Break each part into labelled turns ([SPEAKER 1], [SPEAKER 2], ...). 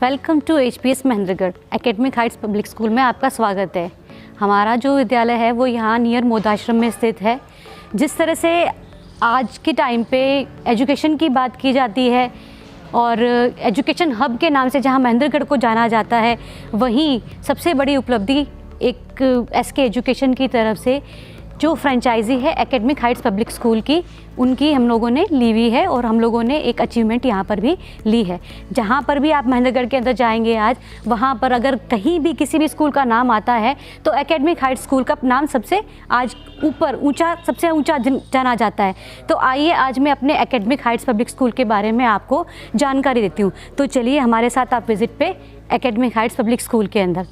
[SPEAKER 1] Welcome to HPS Mahendragarh academic heights public school में आपका स्वागत है। हमारा जो विद्यालय है वो यहाँ नियर मोदाश्रम में स्थित है। जिस तरह से आज के टाइम पे एजुकेशन की बात की जाती है और एजुकेशन हब के नाम से जहाँ महेंद्रगढ़ को जाना जाता है, वहीं सबसे बड़ी उपलब्धि एक SK एजुकेशन की तरफ से जो फ्रेंचाइजी है एकेडमिक हाइट्स पब्लिक स्कूल की, उनकी हम लोगों ने ली हुई है और हम लोगों ने एक अचीवमेंट यहाँ पर भी ली है। जहाँ पर भी आप महेंद्रगढ़ के अंदर जाएंगे आज, वहाँ पर अगर कहीं भी किसी भी स्कूल का नाम आता है तो एकेडमिक हाइट्स स्कूल का नाम सबसे आज सबसे ऊंचा जाना जाता है। तो आइए आज मैं अपने एकेडमिक हाइट्स पब्लिक स्कूल के बारे में आपको जानकारी देती हूँ। तो चलिए हमारे साथ आप विज़िट पे एकेडमिक हाइट्स पब्लिक स्कूल के अंदर।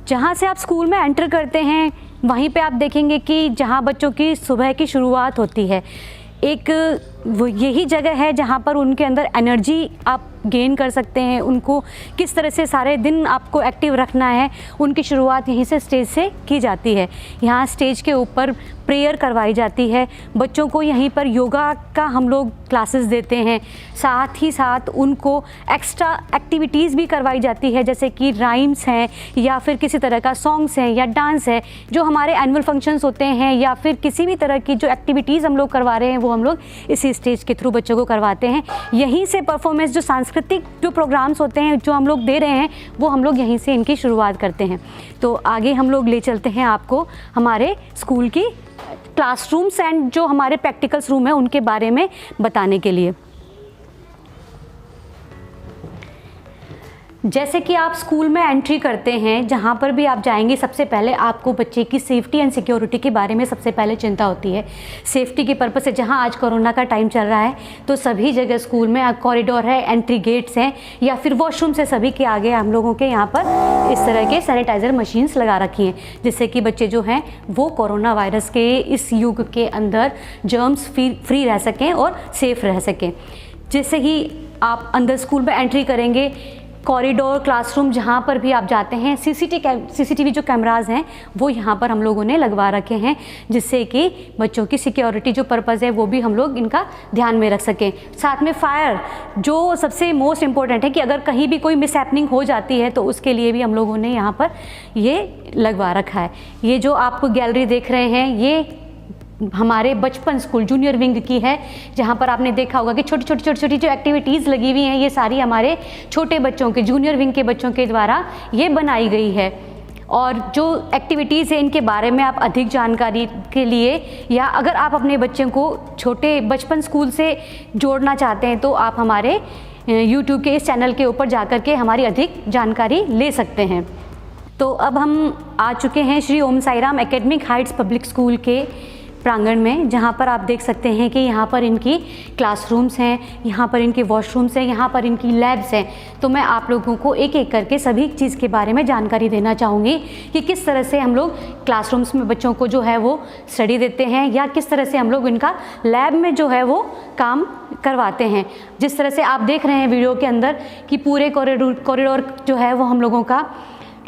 [SPEAKER 1] जहाँ से आप स्कूल में एंटर करते हैं वहीं पे आप देखेंगे कि जहाँ बच्चों की सुबह की शुरुआत होती है, एक वो यही जगह है जहाँ पर उनके अंदर एनर्जी आप गेन कर सकते हैं। उनको किस तरह से सारे दिन आपको एक्टिव रखना है, उनकी शुरुआत यहीं से स्टेज से की जाती है। यहाँ स्टेज के ऊपर प्रेयर करवाई जाती है। बच्चों को यहीं पर योगा का हम लोग क्लासेस देते हैं। साथ ही साथ उनको एक्स्ट्रा एक्टिविटीज़ भी करवाई जाती है, जैसे कि राइम्स हैं या फिर किसी तरह का सॉन्ग्स हैं या डांस है। जो हमारे एनुअल फंक्शंस होते हैं या फिर किसी भी तरह की जो एक्टिविटीज़ हम लोग करवा रहे हैं वो हम लोग इसी स्टेज के थ्रू बच्चों को करवाते हैं। यहीं से परफॉर्मेंस जो सांस्कृतिक जो प्रोग्राम्स होते हैं जो हम लोग दे रहे हैं वो हम लोग यहीं से इनकी शुरुआत करते हैं। तो आगे हम लोग ले चलते हैं आपको हमारे स्कूल की क्लासरूम्स एंड जो हमारे प्रैक्टिकल्स रूम है उनके बारे में बताने के लिए। जैसे कि आप स्कूल में एंट्री करते हैं, जहाँ पर भी आप जाएंगे सबसे पहले आपको बच्चे की सेफ्टी एंड सिक्योरिटी के बारे में सबसे पहले चिंता होती है। सेफ्टी के पर्पज़ से जहाँ आज कोरोना का टाइम चल रहा है तो सभी जगह स्कूल में कॉरिडोर है, एंट्री गेट्स हैं या फिर वॉशरूम से सभी के आगे हम लोगों के यहाँ पर इस तरह के सैनिटाइज़र मशीन्स लगा रखी हैं, जिससे कि बच्चे जो हैं वो कोरोना वायरस के इस युग के अंदर जर्म्स फ्री रह सकें और सेफ़ रह सकें। जैसे ही आप अंदर स्कूल में एंट्री करेंगे, कॉरिडोर, क्लासरूम जहाँ पर भी आप जाते हैं, सीसीटीवी जो कैमराज़ हैं वो यहाँ पर हम लोगों ने लगवा रखे हैं, जिससे कि बच्चों की सिक्योरिटी जो पर्पज़ है वो भी हम लोग इनका ध्यान में रख सकें। साथ में फायर जो सबसे मोस्ट इम्पॉर्टेंट है कि अगर कहीं भी कोई मिसहैपनिंग हो जाती है तो उसके लिए भी हम लोगों ने यहाँ पर ये लगवा रखा है। ये जो आप गैलरी देख रहे हैं ये हमारे बचपन स्कूल जूनियर विंग की है, जहाँ पर आपने देखा होगा कि छोटी छोटी जो एक्टिविटीज़ लगी हुई हैं ये सारी हमारे छोटे बच्चों के जूनियर विंग के बच्चों के द्वारा ये बनाई गई है। और जो एक्टिविटीज़ है इनके बारे में आप अधिक जानकारी के लिए या अगर आप अपने बच्चों को छोटे बचपन स्कूल से जोड़ना चाहते हैं तो आप हमारे YouTube के इस चैनल के ऊपर जाकर के हमारी अधिक जानकारी ले सकते हैं। तो अब हम आ चुके हैं Shri Om Sai Ram academic heights public school के प्रांगण में, जहाँ पर आप देख सकते हैं कि यहाँ पर इनकी क्लासरूम्स हैं, यहाँ पर इनके वॉशरूम्स हैं, यहाँ पर इनकी लैब्स हैं। तो मैं आप लोगों को एक एक करके सभी चीज़ के बारे में जानकारी देना चाहूँगी कि किस तरह से हम लोग क्लासरूम्स में बच्चों को जो है वो स्टडी देते हैं या किस तरह से हम लोग इनका लैब में जो है वो काम करवाते हैं। जिस तरह से आप देख रहे हैं वीडियो के अंदर कि पूरे कॉरिडोर जो है वो हम लोगों का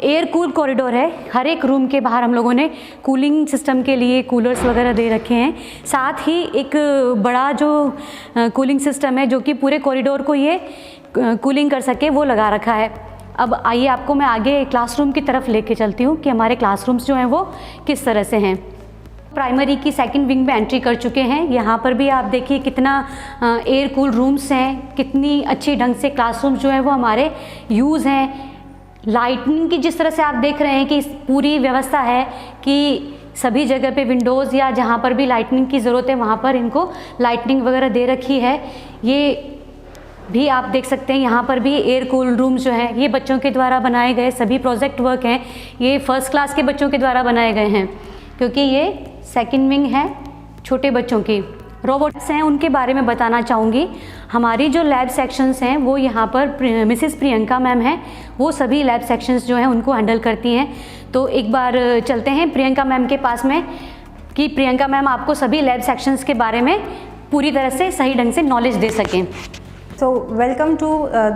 [SPEAKER 1] एयर कूल कॉरिडोर है। हर एक रूम के बाहर हम लोगों ने कूलिंग सिस्टम के लिए कूलर्स वगैरह दे रखे हैं। साथ ही एक बड़ा जो कूलिंग सिस्टम है जो कि पूरे कॉरिडोर को ये कूलिंग कर सके वो लगा रखा है। अब आइए आपको मैं आगे क्लासरूम की तरफ लेके चलती हूँ कि हमारे क्लासरूम्स जो हैं वो किस तरह से हैं। प्राइमरी की सेकंड विंग में एंट्री कर चुके हैं। यहाँ पर भी आप देखिए कितना एयर कूल रूम्स हैं, कितनी अच्छी ढंग से क्लासरूम्स जो हैं वो हमारे यूज़ हैं। लाइटनिंग की जिस तरह से आप देख रहे हैं कि पूरी व्यवस्था है कि सभी जगह पे विंडोज़ या जहाँ पर भी लाइटनिंग की ज़रूरत है वहाँ पर इनको लाइटनिंग वगैरह दे रखी है। ये भी आप देख सकते हैं। यहाँ पर भी एयर कूल रूम जो है ये बच्चों के द्वारा बनाए गए सभी प्रोजेक्ट वर्क हैं। ये फर्स्ट क्लास के बच्चों के द्वारा बनाए गए हैं, क्योंकि ये सेकेंड विंग है छोटे बच्चों की। रोबोट्स हैं उनके बारे में बताना चाहूँगी। हमारी जो लैब सेक्शंस हैं वो यहाँ पर मिसेस प्रियंका मैम हैं, वो सभी लैब सेक्शंस जो हैं उनको हैंडल करती हैं। तो एक बार चलते हैं प्रियंका मैम के पास में कि प्रियंका मैम आपको सभी लैब सेक्शंस के बारे में पूरी तरह से सही ढंग से नॉलेज दे सकें।
[SPEAKER 2] So welcome to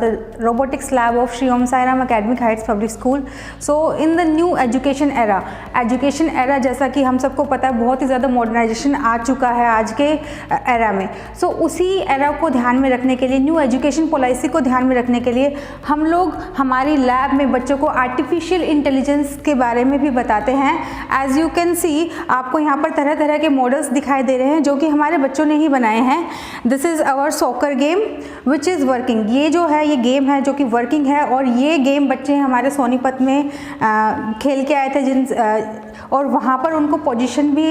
[SPEAKER 2] the robotics lab of Shri Om Sai Ram Academic Heights Public School. So in the new education era जैसा कि हम सबको पता है बहुत ही ज़्यादा मॉडर्नाइजेशन आ चुका है आज के एरा में. So उसी एरा को ध्यान में रखने के लिए, न्यू एजुकेशन पॉलिसी को ध्यान में रखने के लिए हम लोग हमारी लैब में बच्चों को आर्टिफिशियल इंटेलिजेंस के बारे में भी बताते हैं. एज यू कैन सी, आपको यहाँ पर तरह तरह के मॉडल्स दिखाई दे रहे हैं जो कि हमारे बच्चों ने ही बनाए हैं. This is our soccer game which is working. ये जो है ये गेम है जो कि वर्किंग है, और ये गेम बच्चे हमारे सोनीपत में खेल के आए थे और वहाँ पर उनको पोजीशन भी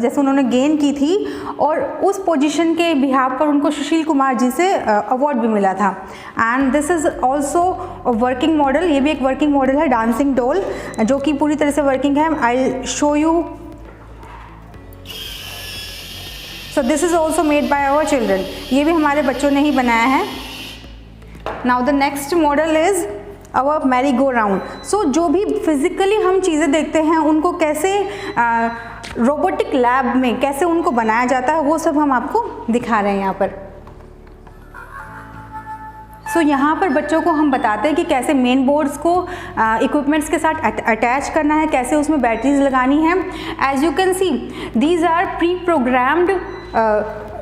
[SPEAKER 2] जैसे उन्होंने गेन की थी, और उस पोजीशन के बिहाफ पर उनको सुशील कुमार जी से अवार्ड भी मिला था. And this is also working model. ये भी एक वर्किंग मॉडल है, डांसिंग डॉल, जो कि पूरी तरह से वर्किंग है. I show you. So this is also made by our children. ये भी हमारे बच्चों ने ही बनाया है. Now the next model is our merry go round. So जो भी फिजिकली हम चीज़ें देखते हैं उनको कैसे रोबोटिक लैब में कैसे उनको बनाया जाता है वो सब हम आपको दिखा रहे हैं यहाँ पर. सो यहाँ पर बच्चों को हम बताते हैं कि कैसे मेन बोर्ड्स को इक्विपमेंट्स के साथ अटैच करना है, कैसे उसमें बैटरीज लगानी है. As you can see these are pre programmed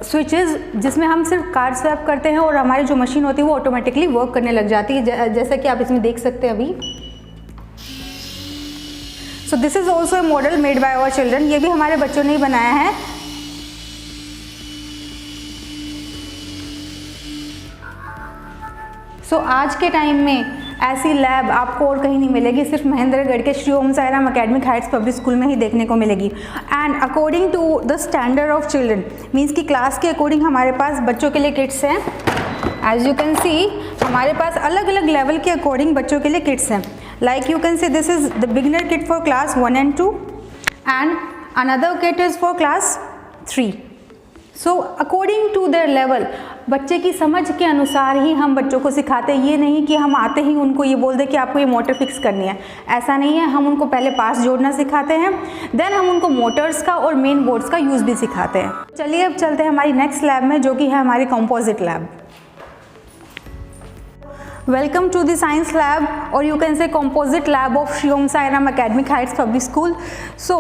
[SPEAKER 2] switches जिसमें हम सिर्फ कार्ड स्वैप करते हैं और हमारी जो मशीन होती है वो ऑटोमेटिकली वर्क करने लग जाती है, जैसा कि आप इसमें देख सकते हैं अभी. So this is also a model made by our children. ये भी हमारे बच्चों ने ही बनाया है. सो आज के टाइम में ऐसी लैब आपको और कहीं नहीं मिलेगी, सिर्फ महेंद्रगढ़ के Shri Om Sai Ram academic heights public school में ही देखने को मिलेगी. And according to the standard of children, means की क्लास के अकॉर्डिंग हमारे पास बच्चों के लिए किट्स हैं. एज यू कैन सी हमारे पास अलग अलग लेवल के अकॉर्डिंग बच्चों के लिए किट्स हैं. Like you can see this is the beginner kit for class 1 and 2 and another kit is for class 3. So according to their level, बच्चे की समझ के अनुसार ही हम बच्चों को सिखाते हैं. ये नहीं कि हम आते ही उनको ये बोल दें कि आपको ये मोटर फिक्स करनी है, ऐसा नहीं है. हम उनको पहले पास जोड़ना सिखाते हैं, देन हम उनको मोटर्स का और मेन बोर्ड्स का यूज़ भी सिखाते हैं. चलिए अब चलते हैं हमारी नेक्स्ट लैब में, जो कि है हमारी composite lab. Welcome to the science lab, और you can say composite lab of Shri Om Sai Ram academic heights public school. So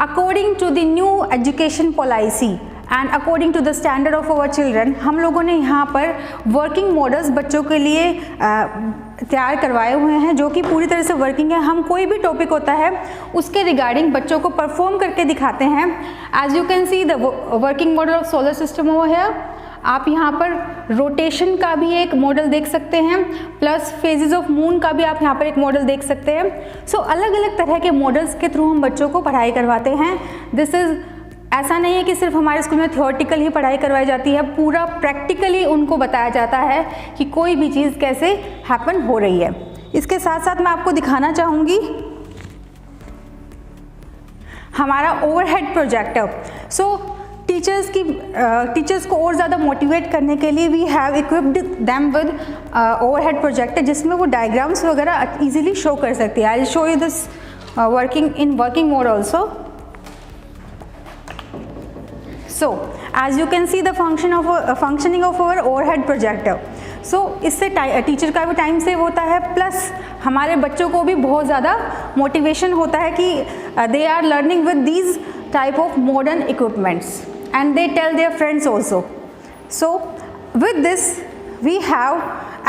[SPEAKER 2] according to the new education policy and according to the standard of our children, हम लोगों ने यहाँ पर working models बच्चों के लिए तैयार करवाए हुए हैं जो कि पूरी तरह से वर्किंग है. हम कोई भी टॉपिक होता है उसके रिगार्डिंग बच्चों को परफॉर्म करके दिखाते हैं. As you can see the working model of solar system over here. आप यहाँ पर रोटेशन का भी एक मॉडल देख सकते हैं, प्लस फेजेस ऑफ मून का भी आप यहाँ पर एक मॉडल देख सकते हैं. सो अलग अलग तरह के मॉडल्स के थ्रू हम बच्चों को पढ़ाई करवाते हैं. दिस इज़ ऐसा नहीं है कि सिर्फ हमारे स्कूल में थियोरेटिकल ही पढ़ाई करवाई जाती है, पूरा प्रैक्टिकली उनको बताया जाता है कि कोई भी चीज़ कैसे हैपन हो रही है. इसके साथ साथ मैं आपको दिखाना चाहूँगी हमारा ओवरहेड प्रोजेक्टर. सो टीचर्स को और ज़्यादा मोटिवेट करने के लिए we have equipped them with overhead projector, जिसमें वो डायग्राम्स वगैरह इजीली शो कर सकती है. I will show you this working mode also. So as you can see the functioning of our overhead projector. So इससे टीचर का भी time save होता है, प्लस हमारे बच्चों को भी बहुत ज़्यादा मोटिवेशन होता है कि they are learning with these type of modern equipments and they tell their friends also. So with this we have,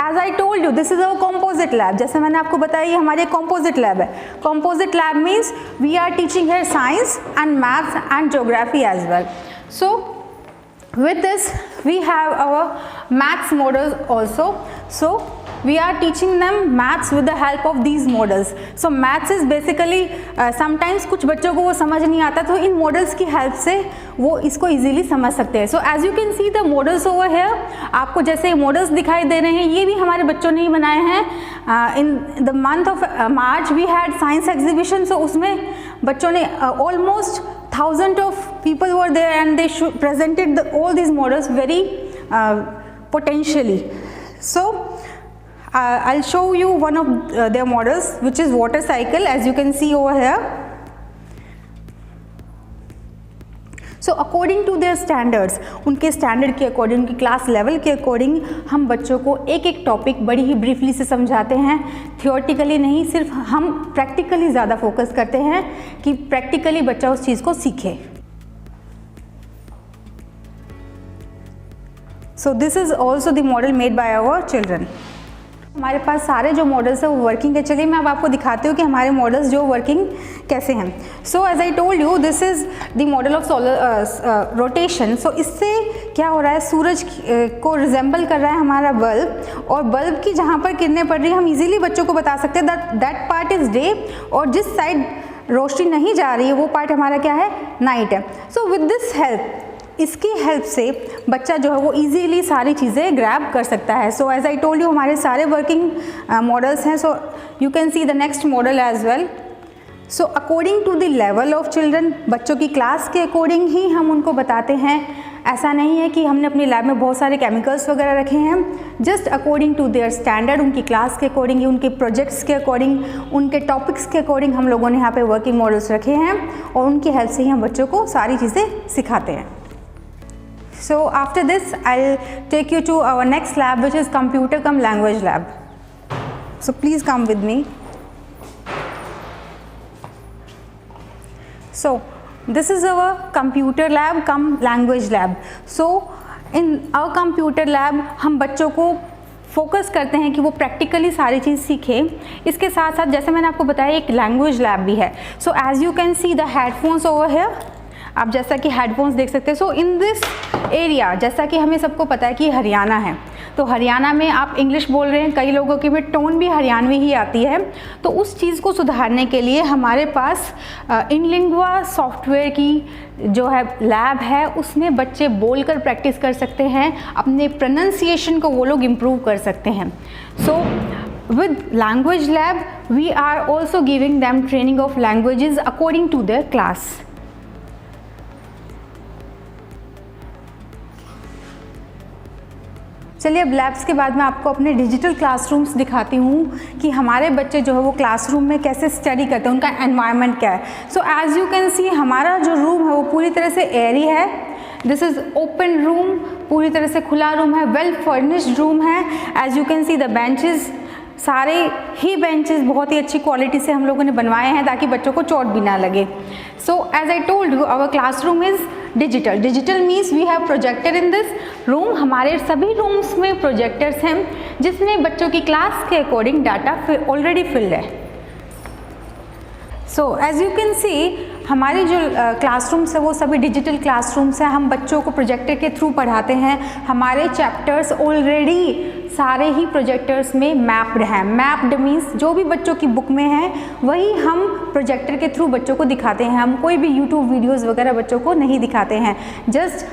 [SPEAKER 2] as I told you, this is our composite lab. जैसे मैंने आपको बताया ये हमारी composite lab है. Composite lab means we are teaching here science and maths and geography as well. So with this we have our maths models also. So we are teaching them maths with the help of these models. So maths is basically sometimes कुछ बच्चों को वो समझ नहीं आता, तो इन models की help से वो इसको easily समझ सकते हैं. So as you can see the models over here, आपको जैसे models दिखाई दे रहे हैं ये भी हमारे बच्चों ने ही बनाए हैं. In the month of March we had science exhibition. So उसमें बच्चों ने almost 1000 of people were there and they presented all these models very potentially. So I'll show you one of their models, which is water cycle, as you can see over here. So according to their standards, उनके standard के according, उनकी class level के according हम बच्चों को एक एक topic बड़ी ही ब्रीफली से समझाते हैं। थियोरेटिकली नहीं, सिर्फ हम प्रैक्टिकली ज़्यादा फोकस करते हैं कि प्रैक्टिकली बच्चा उस चीज़ को सीखे। So this is also the model made by our children. हमारे पास सारे जो मॉडल्स हैं वो वर्किंग है। चलिए मैं अब आपको दिखाती हूँ कि हमारे मॉडल्स जो वर्किंग कैसे हैं। So as I told you, this is the model of solar rotation. So इससे क्या हो रहा है, सूरज को रिजेंबल कर रहा है हमारा बल्ब, और बल्ब की जहाँ पर किरणें पड़ रही है हम इजीली बच्चों को बता सकते हैं दैट पार्ट इज़ डे, और जिस साइड रोशनी नहीं जा रही है वो पार्ट हमारा क्या है, नाइट है। सो विद दिस हेल्प, इसकी हेल्प से बच्चा जो है वो इजीली सारी चीज़ें ग्रैब कर सकता है। So as I told you, हमारे सारे वर्किंग मॉडल्स हैं। So you can see the next model as well. So according to the level of children, बच्चों की क्लास के अकॉर्डिंग ही हम उनको बताते हैं। ऐसा नहीं है कि हमने अपनी लैब में बहुत सारे केमिकल्स वगैरह रखे हैं, just according to their standard, उनकी क्लास के अकॉर्डिंग, उनके प्रोजेक्ट्स के अकॉर्डिंग, उनके टॉपिक्स के अकॉर्डिंग हम लोगों ने यहाँ पे वर्किंग मॉडल्स रखे हैं, और उनकी हेल्प से ही हम बच्चों को सारी चीज़ें सिखाते हैं। So after this, I'll take you to our next lab, which is computer cum language lab. So please come with me. So this is our computer lab cum language lab. So in our computer lab, हम बच्चों को focus करते हैं कि वो practically सारी चीज़ सीखें। इसके साथ साथ जैसे मैंने आपको बताया, एक लैंग्वेज लैब भी है। So as you can see the headphones over here, आप जैसा कि हेडफोन्स देख सकते हैं। सो इन दिस एरिया, जैसा कि हमें सबको पता है कि हरियाणा है, तो हरियाणा में आप इंग्लिश बोल रहे हैं, कई लोगों की में टोन भी हरियाणवी ही आती है। तो उस चीज़ को सुधारने के लिए हमारे पास इनलिंग्वा सॉफ्टवेयर की जो है लैब है, उसमें बच्चे बोलकर प्रैक्टिस कर सकते हैं, अपने प्रोनाउंसिएशन को वो लोग इम्प्रूव कर सकते हैं। सो with language lab, we are also giving them training of languages according to their class. चलिए अब लैब्स के बाद मैं आपको अपने डिजिटल क्लासरूम्स दिखाती हूँ कि हमारे बच्चे जो है वो क्लासरूम में कैसे स्टडी करते हैं, उनका एनवायरनमेंट क्या है। So as you can see, हमारा जो रूम है वो पूरी तरह से एयरी है। दिस इज़ ओपन रूम, पूरी तरह से खुला रूम है, वेल फर्निश्ड रूम है। As you can see the benches, सारे ही बेंचेस बहुत ही अच्छी क्वालिटी से हम लोगों ने बनवाए हैं ताकि बच्चों को चोट भी ना लगे। So as I told you, our classroom is digital. Digital means we have projector in this room. हमारे सभी रूम्स में प्रोजेक्टर्स हैं जिसमें बच्चों की क्लास के अकॉर्डिंग डाटा ऑलरेडी फिल्ड है। So as you can see, हमारी जो क्लासरूम्स है वो सभी डिजिटल क्लासरूम्स हैं। हम बच्चों को प्रोजेक्टर के थ्रू पढ़ाते हैं। हमारे चैप्टर्स ऑलरेडी सारे ही प्रोजेक्टर्स में मैप्ड हैं। मैप्ड मीन्स जो भी बच्चों की बुक में है वही हम प्रोजेक्टर के थ्रू बच्चों को दिखाते हैं। हम कोई भी यूट्यूब वीडियोज़ वगैरह बच्चों को नहीं दिखाते हैं। जस्ट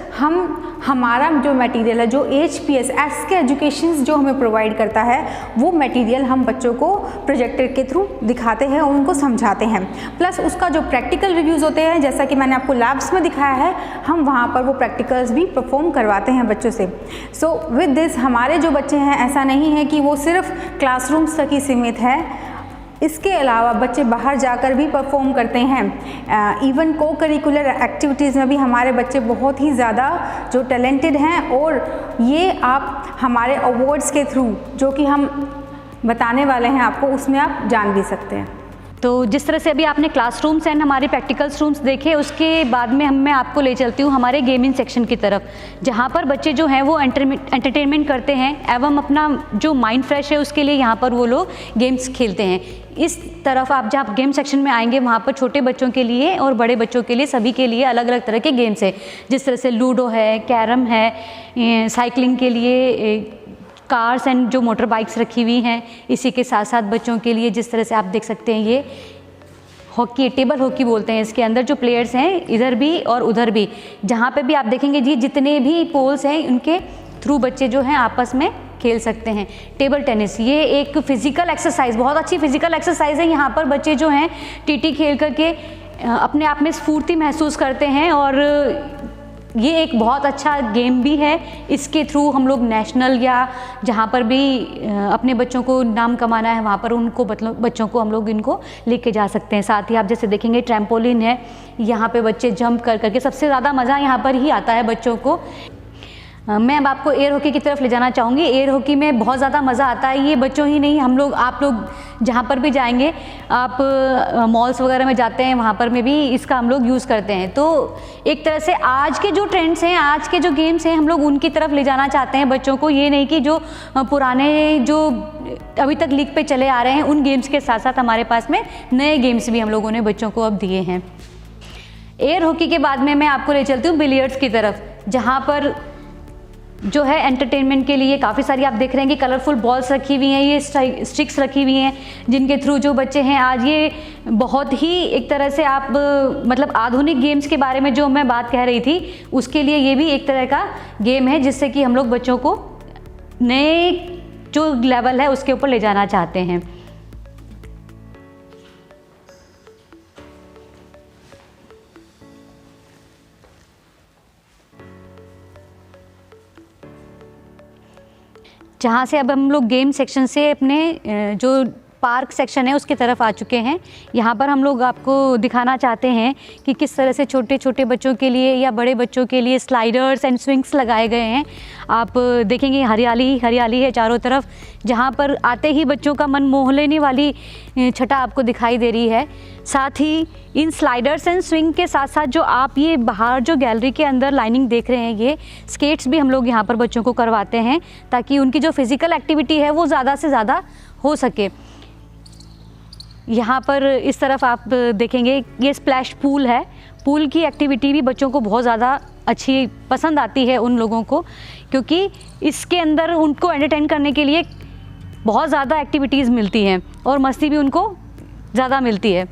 [SPEAKER 2] हमारा जो मटेरियल है, जो HPS SK एजुकेशन जो हमें प्रोवाइड करता है, वो मटेरियल हम बच्चों को प्रोजेक्टर के थ्रू दिखाते हैं और उनको समझाते हैं। प्लस उसका जो प्रैक्टिकल रिव्यूज़ होते हैं, जैसा कि मैंने आपको लैब्स में दिखाया है, हम वहाँ पर वो प्रैक्टिकल्स भी परफॉर्म करवाते हैं बच्चों से। सो विद दिस, हमारे जो बच्चे हैं ऐसा नहीं है कि वो सिर्फ क्लासरूम्स तक ही सीमित है, इसके अलावा बच्चे बाहर जाकर भी परफॉर्म करते हैं। इवन को करिकुलर एक्टिविटीज़ में भी हमारे बच्चे बहुत ही ज़्यादा जो टैलेंटेड हैं, और ये आप हमारे अवार्ड्स के थ्रू जो कि हम बताने वाले हैं आपको, उसमें आप जान भी सकते हैं।
[SPEAKER 1] तो जिस तरह से अभी आपने क्लासरूम्स एंड हमारे प्रैक्टिकल्स रूम्स देखे, उसके बाद में मैं आपको ले चलती हूँ हमारे गेमिंग सेक्शन की तरफ, जहाँ पर बच्चे जो हैं वो एंटरटेनमेंट करते हैं एवं अपना जो माइंड फ्रेश है उसके लिए यहाँ पर वो लोग गेम्स खेलते हैं। इस तरफ आप जहाँ गेम सेक्शन में आएंगे, वहाँ पर छोटे बच्चों के लिए और बड़े बच्चों के लिए सभी के लिए अलग अलग तरह के गेम्स हैं, जिस तरह से लूडो है, कैरम है, साइकिलिंग के लिए कार्स एंड जो मोटर बाइक्स रखी हुई हैं। इसी के साथ साथ बच्चों के लिए जिस तरह से आप देख सकते हैं, ये हॉकी, टेबल हॉकी बोलते हैं। इसके अंदर जो प्लेयर्स हैं इधर भी और उधर भी, जहाँ पे भी आप देखेंगे जी जितने भी पोल्स हैं उनके थ्रू बच्चे जो हैं आपस में खेल सकते हैं। टेबल टेनिस, ये एक फिजिकल एक्सरसाइज, बहुत अच्छी फिजिकल एक्सरसाइज है। यहाँ पर बच्चे जो हैं टीटी खेल करके अपने आप में स्फूर्ति महसूस करते हैं और ये एक बहुत अच्छा गेम भी है। इसके थ्रू हम लोग नेशनल या जहाँ पर भी अपने बच्चों को नाम कमाना है वहाँ पर उनको बच्चों को हम लोग इनको लेके जा सकते हैं। साथ ही आप जैसे देखेंगे ट्रैम्पोलिन है, यहाँ पे बच्चे जंप कर करके, सबसे ज़्यादा मज़ा यहाँ पर ही आता है बच्चों को। मैं अब आपको एयर हॉकी की तरफ ले जाना चाहूँगी। एयर हॉकी में बहुत ज़्यादा मज़ा आता है। ये बच्चों ही नहीं, हम लोग, आप लोग जहाँ पर भी जाएंगे, आप मॉल्स वगैरह में जाते हैं वहाँ पर में भी इसका हम लोग यूज़ करते हैं। तो एक तरह से आज के जो ट्रेंड्स हैं, आज के जो गेम्स हैं, हम लोग उनकी तरफ ले जाना चाहते हैं बच्चों को। ये नहीं कि जो पुराने जो अभी तक लीग पे चले आ रहे हैं उन गेम्स के साथ साथ हमारे पास में नए गेम्स भी हम लोगों ने बच्चों को अब दिए हैं। एयर हॉकी के बाद में मैं आपको ले चलती हूँ बिलियर्ड्स की तरफ, जहाँ पर जो है एंटरटेनमेंट के लिए काफ़ी सारी आप देख रहे हैं कि कलरफुल बॉल्स रखी हुई हैं, ये स्टिक्स रखी हुई हैं, जिनके थ्रू जो बच्चे हैं आज ये बहुत ही एक तरह से आप मतलब आधुनिक गेम्स के बारे में जो मैं बात कह रही थी, उसके लिए ये भी एक तरह का गेम है जिससे कि हम लोग बच्चों को नए जो लेवल है उसके ऊपर ले जाना चाहते हैं। जहाँ से अब हम लोग गेम सेक्शन से अपने जो पार्क सेक्शन है उसकी तरफ आ चुके हैं। यहाँ पर हम लोग आपको दिखाना चाहते हैं कि किस तरह से छोटे छोटे बच्चों के लिए या बड़े बच्चों के लिए स्लाइडर्स एंड स्विंग्स लगाए गए हैं। आप देखेंगे हरियाली हरियाली है चारों तरफ, जहाँ पर आते ही बच्चों का मन मोह लेने वाली छटा आपको दिखाई दे रही है। साथ ही इन स्लाइडर्स एंड स्विंग के साथ साथ जो आप ये बाहर जो गैलरी के अंदर लाइनिंग देख रहे हैं, ये स्केट्स भी हम लोग यहाँ पर बच्चों को करवाते हैं ताकि उनकी जो फिज़िकल एक्टिविटी है वो ज़्यादा से ज़्यादा हो सके। यहाँ पर इस तरफ आप देखेंगे ये स्प्लैश पूल है। पूल की एक्टिविटी भी बच्चों को बहुत ज़्यादा अच्छी पसंद आती है उन लोगों को, क्योंकि इसके अंदर उनको एंटरटेन करने के लिए बहुत ज़्यादा एक्टिविटीज़ मिलती हैं और मस्ती भी उनको ज़्यादा मिलती है।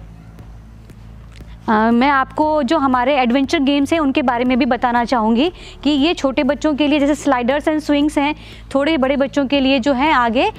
[SPEAKER 1] मैं आपको जो हमारे एडवेंचर गेम्स हैं उनके बारे में भी बताना चाहूँगी कि ये छोटे बच्चों के लिए जैसे स्लाइडर्स एंड स्विंग्स हैं, थोड़े बड़े बच्चों के लिए जो हैं आगे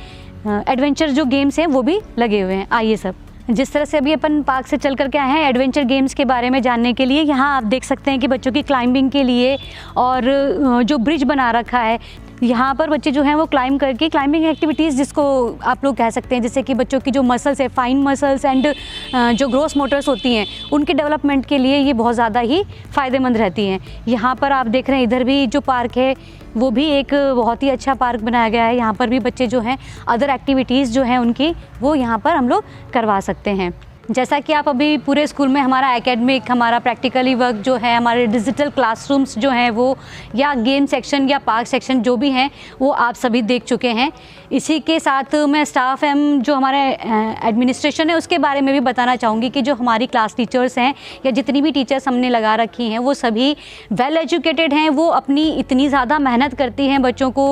[SPEAKER 1] एडवेंचर जो गेम्स हैं वो भी लगे हुए हैं। आइए सब, जिस तरह से अभी अपन पार्क से चल कर के आए हैं एडवेंचर गेम्स के बारे में जानने के लिए, यहाँ आप देख सकते हैं कि बच्चों की क्लाइंबिंग के लिए और जो ब्रिज बना रखा है, यहाँ पर बच्चे जो हैं वो क्लाइंब करके क्लाइंबिंग एक्टिविटीज़ जिसको आप लोग कह सकते हैं, जैसे कि बच्चों की जो मसल्स है, फाइन मसल्स एंड जो ग्रोस मोटर्स होती हैं, उनके डेवलपमेंट के लिए ये बहुत ज़्यादा ही फ़ायदेमंद रहती हैं। यहाँ पर आप देख रहे हैं इधर भी जो पार्क है वो भी एक बहुत ही अच्छा पार्क बनाया गया है। यहाँ पर भी बच्चे जो हैं अदर एक्टिविटीज़ जो हैं उनकी वो यहाँ पर हम लोग करवा सकते हैं। जैसा कि आप अभी पूरे स्कूल में हमारा एकेडमिक, हमारा प्रैक्टिकली वर्क जो है, हमारे डिजिटल क्लासरूम्स जो हैं वो, या गेम सेक्शन या पार्क सेक्शन जो भी हैं वो आप सभी देख चुके हैं। इसी के साथ मैं स्टाफ एम जो हमारे एडमिनिस्ट्रेशन है उसके बारे में भी बताना चाहूँगी कि जो हमारी क्लास टीचर्स हैं या जितनी भी टीचर्स हमने लगा रखी हैं वो सभी वेल एजुकेटेड हैं। वो अपनी इतनी ज़्यादा मेहनत करती हैं बच्चों को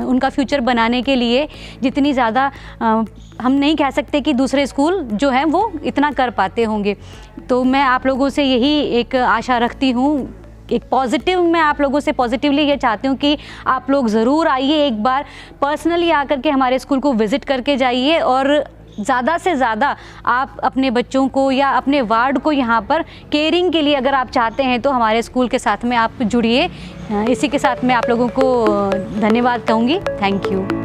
[SPEAKER 1] उनका फ्यूचर बनाने के लिए, जितनी ज़्यादा हम नहीं कह सकते कि दूसरे स्कूल जो हैं वो इतना कर पाते होंगे। तो मैं आप लोगों से यही एक आशा रखती हूँ, एक पॉजिटिव, मैं आप लोगों से पॉजिटिवली ये चाहती हूँ कि आप लोग ज़रूर आइए, एक बार पर्सनली आकर के हमारे स्कूल को विज़िट करके जाइए और ज़्यादा से ज़्यादा आप अपने बच्चों को या अपने वार्ड को यहाँ पर केयरिंग के लिए अगर आप चाहते हैं तो हमारे स्कूल के साथ में आप जुड़िए। इसी के साथ मैं आप लोगों को धन्यवाद कहूँगी। Thank you.